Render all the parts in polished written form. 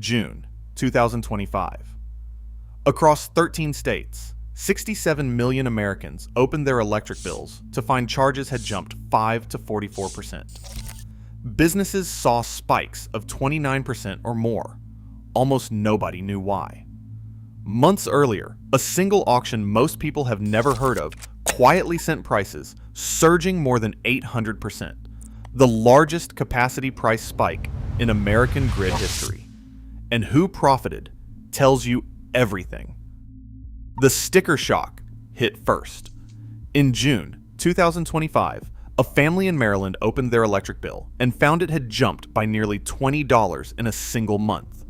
June 2025. Across 13 states, 67 million Americans opened their electric bills to find charges had jumped 5 to 44%. Businesses saw spikes of 29% or more. Almost nobody knew why. Months earlier, a single auction most people have never heard of quietly sent prices surging more than 800%, the largest capacity price spike in American grid history. And who profited tells you everything. The sticker shock hit first. In June 2025, a family in Maryland opened their electric bill and found it had jumped by nearly $20 in a single month.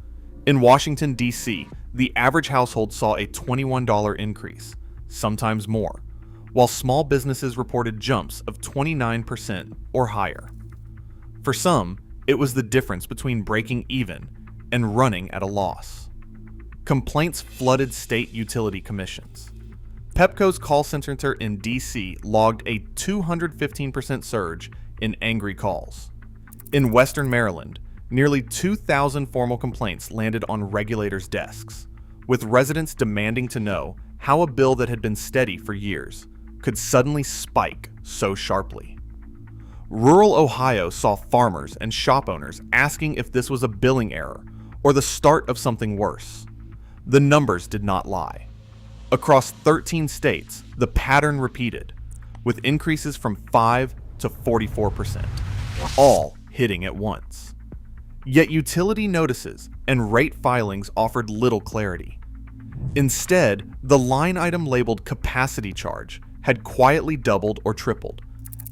In Washington, D.C., the average household saw a $21 increase, sometimes more, while small businesses reported jumps of 29% or higher. For some, it was the difference between breaking even and running at a loss. Complaints flooded state utility commissions. Pepco's call center in D.C. logged a 215% surge in angry calls. In Western Maryland, nearly 2,000 formal complaints landed on regulators' desks, with residents demanding to know how a bill that had been steady for years could suddenly spike so sharply. Rural Ohio saw farmers and shop owners asking if this was a billing error or the start of something worse. The numbers did not lie. Across 13 states, the pattern repeated, with increases from 5 to 44%, all hitting at once. Yet utility notices and rate filings offered little clarity. Instead, the line item labeled capacity charge had quietly doubled or tripled,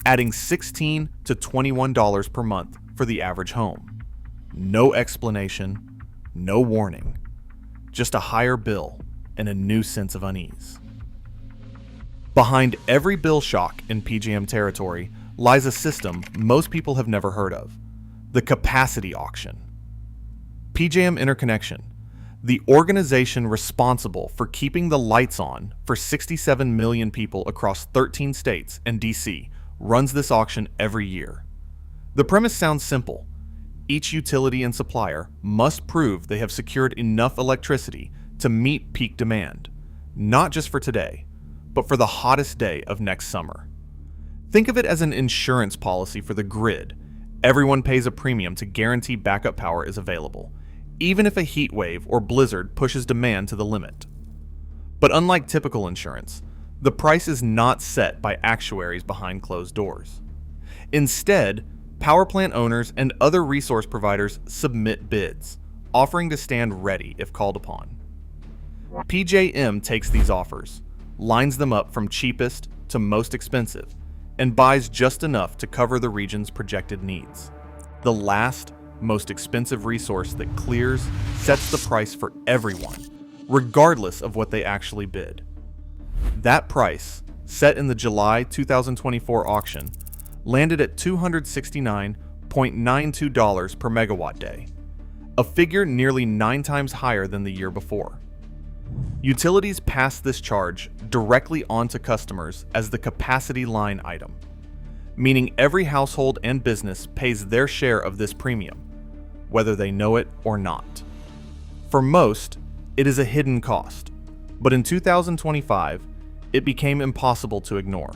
adding $16 to $21 per month for the average home. No explanation, no warning, just a higher bill and a new sense of unease. Behind every bill shock in PJM territory lies a system most people have never heard of: the capacity auction. PJM Interconnection, the organization responsible for keeping the lights on for 67 million people across 13 states and DC, runs this auction every year. The premise sounds simple. Each utility and supplier must prove they have secured enough electricity to meet peak demand, not just for today, but for the hottest day of next summer. Think of it as an insurance policy for the grid. Everyone pays a premium to guarantee backup power is available, even if a heat wave or blizzard pushes demand to the limit. But unlike typical insurance, the price is not set by actuaries behind closed doors. Instead, power plant owners and other resource providers submit bids, offering to stand ready if called upon. PJM takes these offers, lines them up from cheapest to most expensive, and buys just enough to cover the region's projected needs. The last, most expensive resource that clears sets the price for everyone, regardless of what they actually bid. That price, set in the July 2024 auction, landed at $269.92 per megawatt-day, a figure nearly 9 times higher than the year before. Utilities pass this charge directly on to customers as the capacity line item, meaning every household and business pays their share of this premium, whether they know it or not. For most, it is a hidden cost, but in 2025, it became impossible to ignore.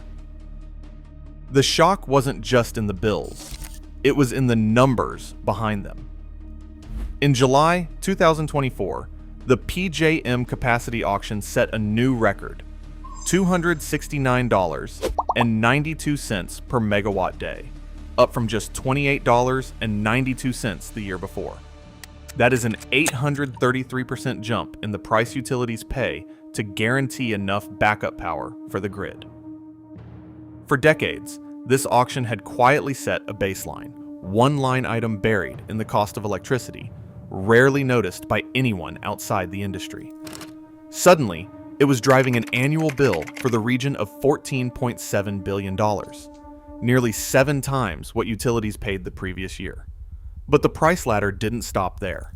The shock wasn't just in the bills, it was in the numbers behind them. In July 2024, the PJM capacity auction set a new record: $269.92 per megawatt day, up from just $28.92 the year before. That is an 833% jump in the price utilities pay to guarantee enough backup power for the grid. For decades, this auction had quietly set a baseline, one line item buried in the cost of electricity, rarely noticed by anyone outside the industry. Suddenly, it was driving an annual bill for the region of $14.7 billion, nearly 7 times what utilities paid the previous year. But the price ladder didn't stop there.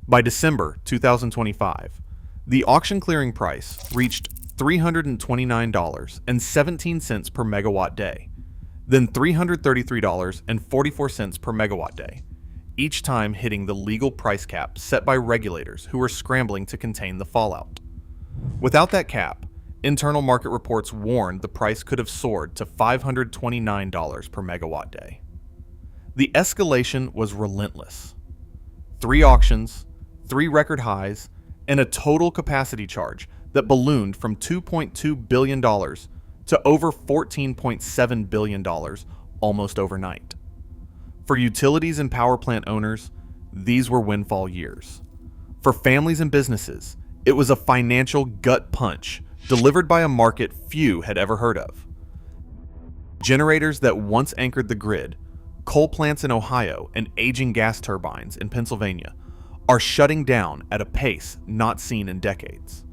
By December 2025, the auction clearing price reached $329.17 per megawatt day, then $333.44 per megawatt day, each time hitting the legal price cap set by regulators who were scrambling to contain the fallout. Without that cap, internal market reports warned the price could have soared to $529 per megawatt day. The escalation was relentless. 3 auctions, 3 record highs, and a total capacity charge that ballooned from $2.2 billion to over $14.7 billion almost overnight. For utilities and power plant owners, these were windfall years. For families and businesses, it was a financial gut punch delivered by a market few had ever heard of. Generators that once anchored the grid, coal plants in Ohio and aging gas turbines in Pennsylvania, are shutting down at a pace not seen in decades.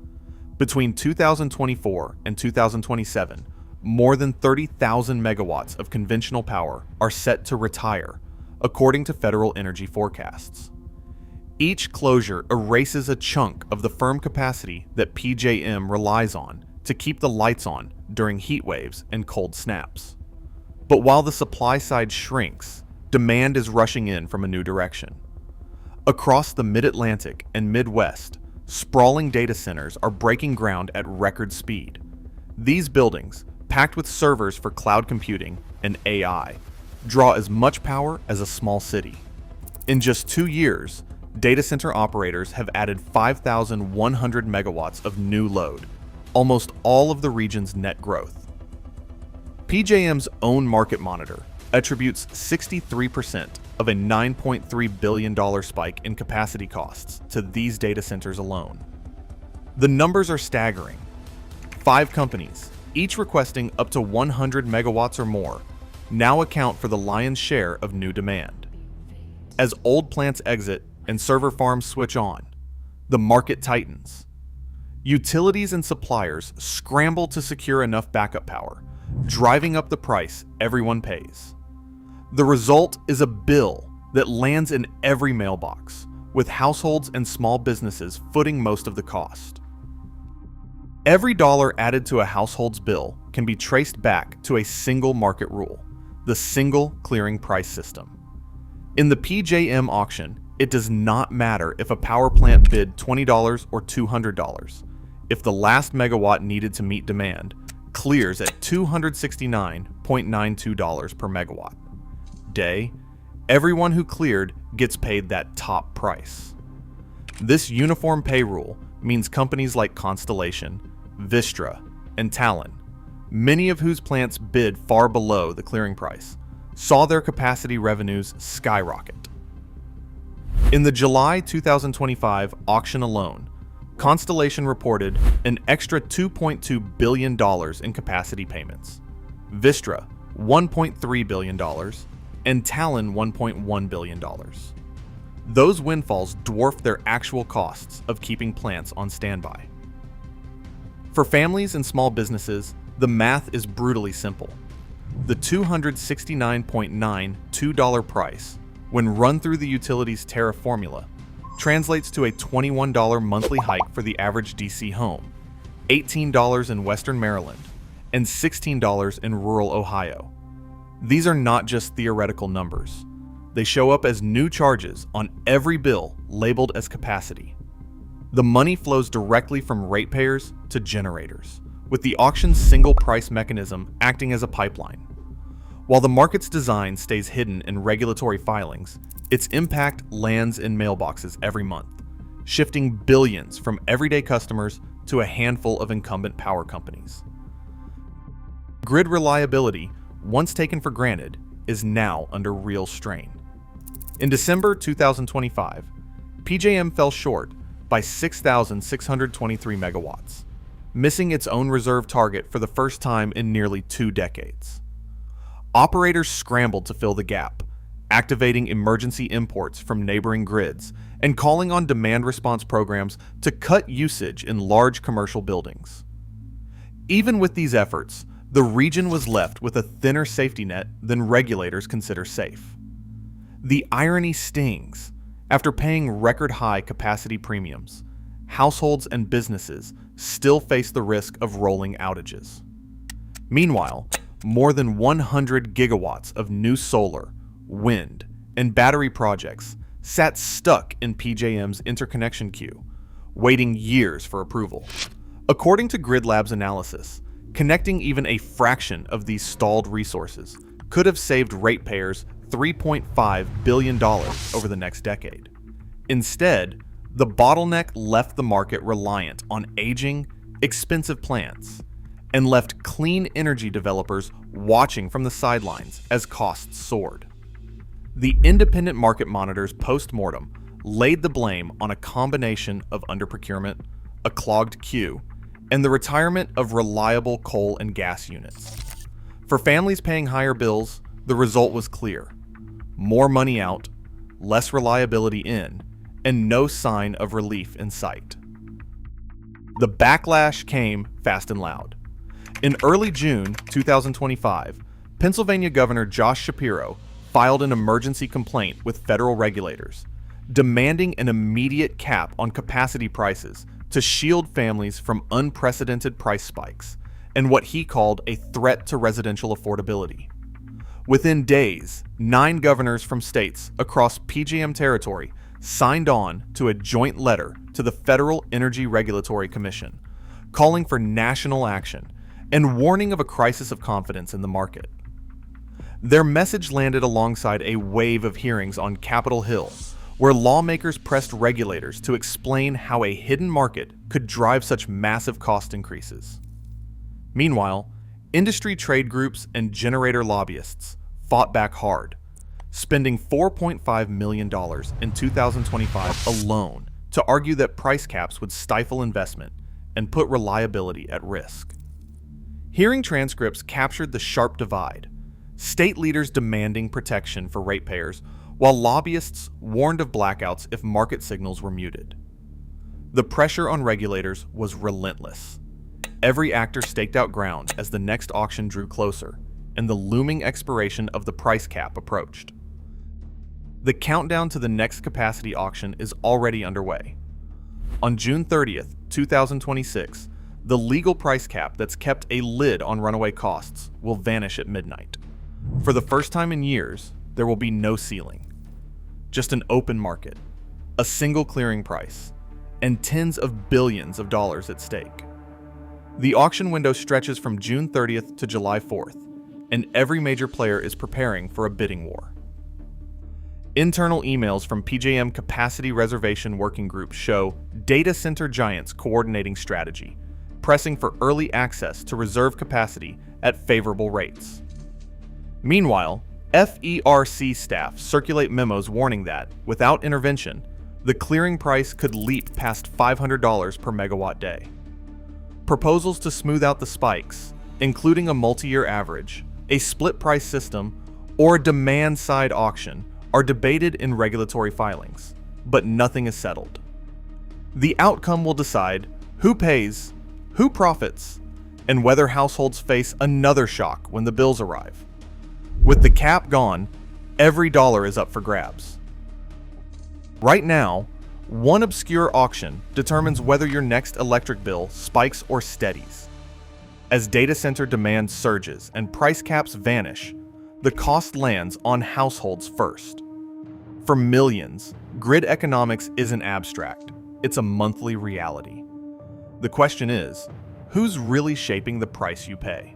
Between 2024 and 2027, more than 30,000 megawatts of conventional power are set to retire, according to federal energy forecasts. Each closure erases a chunk of the firm capacity that PJM relies on to keep the lights on during heat waves and cold snaps. But while the supply side shrinks, demand is rushing in from a new direction. Across the Mid-Atlantic and Midwest, sprawling data centers are breaking ground at record speed. These buildings, packed with servers for cloud computing and AI, draw as much power as a small city. In just 2 years, data center operators have added 5,100 megawatts of new load, almost all of the region's net growth. PJM's own market monitor attributes 63% of a $9.3 billion spike in capacity costs to these data centers alone. The numbers are staggering. 5 companies, each requesting up to 100 megawatts or more, now account for the lion's share of new demand. As old plants exit and server farms switch on, the market tightens. Utilities and suppliers scramble to secure enough backup power, driving up the price everyone pays. The result is a bill that lands in every mailbox, with households and small businesses footing most of the cost. Every dollar added to a household's bill can be traced back to a single market rule, the single clearing price system. In the PJM auction, it does not matter if a power plant bid $20 or $200. If the last megawatt needed to meet demand clears at $269.92 per megawatt day, everyone who cleared gets paid that top price. This uniform pay rule means companies like Constellation, Vistra, and Talon, many of whose plants bid far below the clearing price, saw their capacity revenues skyrocket. In the July 2025 auction alone, Constellation reported an extra $2.2 billion in capacity payments, Vistra $1.3 billion, and Talon $1.1 billion. Those windfalls dwarf their actual costs of keeping plants on standby. For families and small businesses, the math is brutally simple. The $269.92 price, when run through the utility's tariff formula, translates to a $21 monthly hike for the average DC home, $18 in Western Maryland, and $16 in rural Ohio. These are not just theoretical numbers. They show up as new charges on every bill labeled as capacity. The money flows directly from ratepayers to generators, with the auction's single price mechanism acting as a pipeline. While the market's design stays hidden in regulatory filings, its impact lands in mailboxes every month, shifting billions from everyday customers to a handful of incumbent power companies. Grid reliability, once taken for granted, is now under real strain. In December 2025, PJM fell short by 6,623 megawatts, missing its own reserve target for the first time in nearly 2 decades. Operators scrambled to fill the gap, activating emergency imports from neighboring grids and calling on demand response programs to cut usage in large commercial buildings. Even with these efforts, the region was left with a thinner safety net than regulators consider safe. The irony stings. After paying record-high capacity premiums, households and businesses still face the risk of rolling outages. Meanwhile, more than 100 gigawatts of new solar, wind, and battery projects sat stuck in PJM's interconnection queue, waiting years for approval. According to GridLab's analysis, connecting even a fraction of these stalled resources could have saved ratepayers $3.5 billion over the next decade. Instead, the bottleneck left the market reliant on aging, expensive plants, and left clean energy developers watching from the sidelines as costs soared. The independent market monitors post-mortem laid the blame on a combination of underprocurement, a clogged queue, and the retirement of reliable coal and gas units. For families paying higher bills, the result was clear: more money out, less reliability in, and no sign of relief in sight. The backlash came fast and loud. In early June 2025, Pennsylvania Governor Josh Shapiro filed an emergency complaint with federal regulators, demanding an immediate cap on capacity prices to shield families from unprecedented price spikes and what he called a threat to residential affordability. Within days, 9 governors from states across PJM territory signed on to a joint letter to the Federal Energy Regulatory Commission, calling for national action and warning of a crisis of confidence in the market. Their message landed alongside a wave of hearings on Capitol Hill, where lawmakers pressed regulators to explain how a hidden market could drive such massive cost increases. Meanwhile, industry trade groups and generator lobbyists fought back hard, spending $4.5 million in 2025 alone to argue that price caps would stifle investment and put reliability at risk. Hearing transcripts captured the sharp divide, state leaders demanding protection for ratepayers, while lobbyists warned of blackouts if market signals were muted. The pressure on regulators was relentless. Every actor staked out ground as the next auction drew closer and the looming expiration of the price cap approached. The countdown to the next capacity auction is already underway. On June 30th, 2026, the legal price cap that's kept a lid on runaway costs will vanish at midnight. For the first time in years, there will be no ceiling. Just an open market, a single clearing price, and tens of billions of dollars at stake. The auction window stretches from June 30th to July 4th, and every major player is preparing for a bidding war. Internal emails from PJM Capacity Reservation Working Group show data center giants coordinating strategy, pressing for early access to reserve capacity at favorable rates. Meanwhile, FERC staff circulate memos warning that, without intervention, the clearing price could leap past $500 per megawatt-day. Proposals to smooth out the spikes, including a multi-year average, a split-price system, or a demand-side auction, are debated in regulatory filings, but nothing is settled. The outcome will decide who pays, who profits, and whether households face another shock when the bills arrive. With the cap gone, every dollar is up for grabs. Right now, one obscure auction determines whether your next electric bill spikes or steadies. As data center demand surges and price caps vanish, the cost lands on households first. For millions, grid economics isn't abstract, it's a monthly reality. The question is, who's really shaping the price you pay?